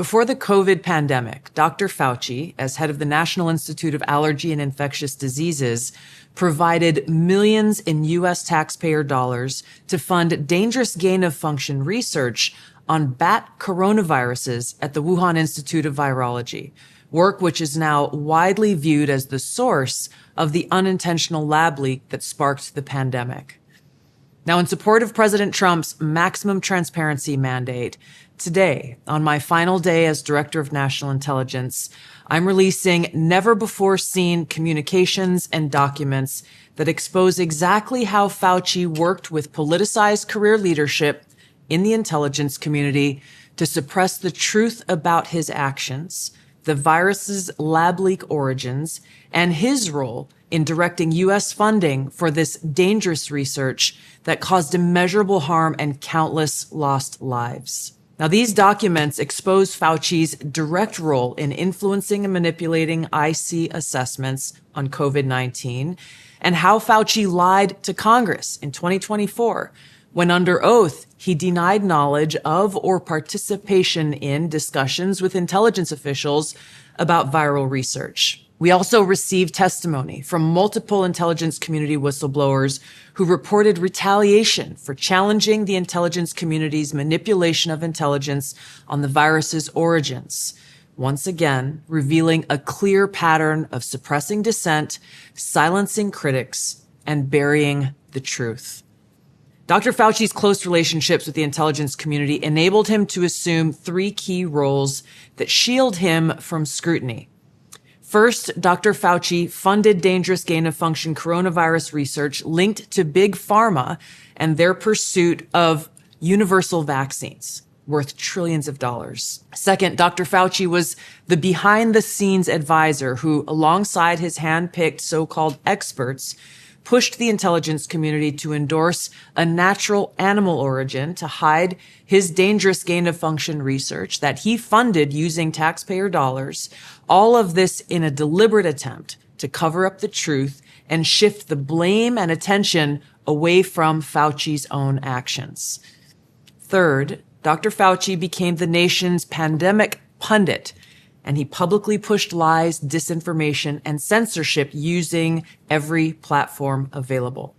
Before the COVID pandemic, Dr. Fauci, as head of the National Institute of Allergy and Infectious Diseases, provided millions in U.S. taxpayer dollars to fund dangerous gain-of-function research on bat coronaviruses at the Wuhan Institute of Virology, work which is now widely viewed as the source of the unintentional lab leak that sparked the pandemic. Now, in support of President Trump's maximum transparency mandate, today, on my final day as Director of National Intelligence, I'm releasing never-before-seen communications and documents that expose exactly how Fauci worked with politicized career leadership in the intelligence community to suppress the truth about his actions, the virus's lab leak origins, and his role in directing U.S. funding for this dangerous research that caused immeasurable harm and countless lost lives. Now, these documents expose Fauci's direct role in influencing and manipulating IC assessments on COVID-19 and how Fauci lied to Congress in 2024 when under oath he denied knowledge of or participation in discussions with intelligence officials about viral research. We also received testimony from multiple intelligence community whistleblowers who reported retaliation for challenging the intelligence community's manipulation of intelligence on the virus's origins, once again revealing a clear pattern of suppressing dissent, silencing critics, and burying the truth. Dr. Fauci's close relationships with the intelligence community enabled him to assume three key roles that shield him from scrutiny. First, Dr. Fauci funded dangerous gain-of-function coronavirus research linked to Big Pharma and their pursuit of universal vaccines worth trillions of dollars. Second, Dr. Fauci was the behind-the-scenes advisor who, alongside his hand-picked so-called experts, pushed the intelligence community to endorse a natural animal origin to hide his dangerous gain-of-function research that he funded using taxpayer dollars, all of this in a deliberate attempt to cover up the truth and shift the blame and attention away from Fauci's own actions. Third, Dr. Fauci became the nation's pandemic pundit, and he publicly pushed lies, disinformation, and censorship using every platform available.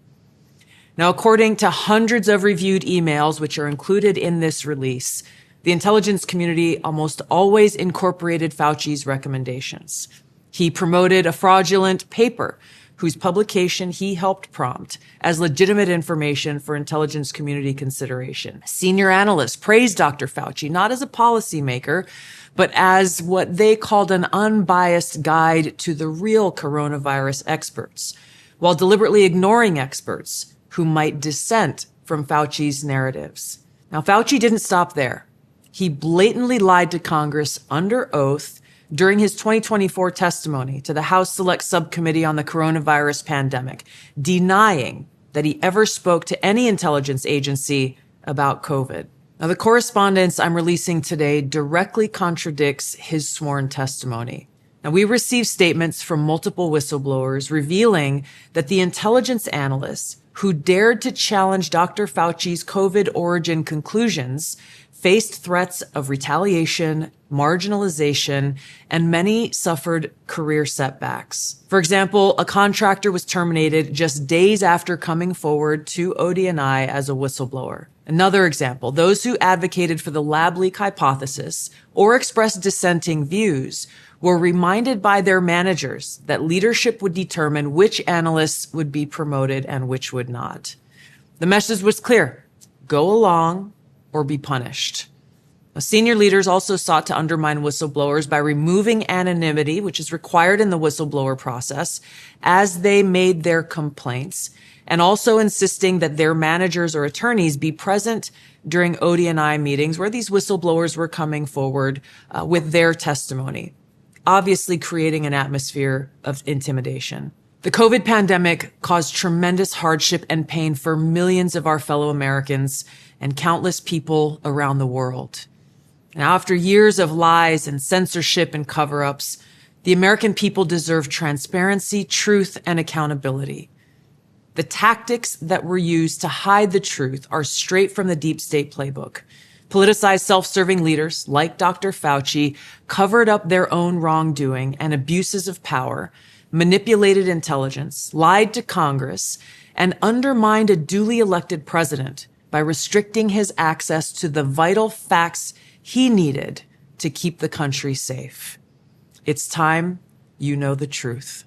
Now, according to hundreds of reviewed emails, which are included in this release, the intelligence community almost always incorporated Fauci's recommendations. He promoted a fraudulent paper whose publication he helped prompt as legitimate information for intelligence community consideration. Senior analysts praised Dr. Fauci not as a policymaker, but as what they called an unbiased guide to the real coronavirus experts, while deliberately ignoring experts who might dissent from Fauci's narratives. Now, Fauci didn't stop there. He blatantly lied to Congress under oath during his 2024 testimony to the House Select Subcommittee on the Coronavirus Pandemic, denying that he ever spoke to any intelligence agency about COVID. Now, the correspondence I'm releasing today directly contradicts his sworn testimony. Now, we received statements from multiple whistleblowers revealing that the intelligence analysts who dared to challenge Dr. Fauci's COVID origin conclusions faced threats of retaliation, marginalization, and many suffered career setbacks. For example, a contractor was terminated just days after coming forward to ODNI as a whistleblower. Another example, those who advocated for the lab leak hypothesis or expressed dissenting views were reminded by their managers that leadership would determine which analysts would be promoted and which would not. The message was clear: go along or be punished. Senior leaders also sought to undermine whistleblowers by removing anonymity, which is required in the whistleblower process, as they made their complaints, and also insisting that their managers or attorneys be present during ODNI meetings where these whistleblowers were coming forward with their testimony, obviously creating an atmosphere of intimidation. The COVID pandemic caused tremendous hardship and pain for millions of our fellow Americans and countless people around the world. Now, after years of lies and censorship and cover-ups, the American people deserve transparency, truth, and accountability. The tactics that were used to hide the truth are straight from the deep state playbook. Politicized self-serving leaders like Dr. Fauci covered up their own wrongdoing and abuses of power, manipulated intelligence, lied to Congress, and undermined a duly elected president by restricting his access to the vital facts he needed to keep the country safe. It's time you know the truth.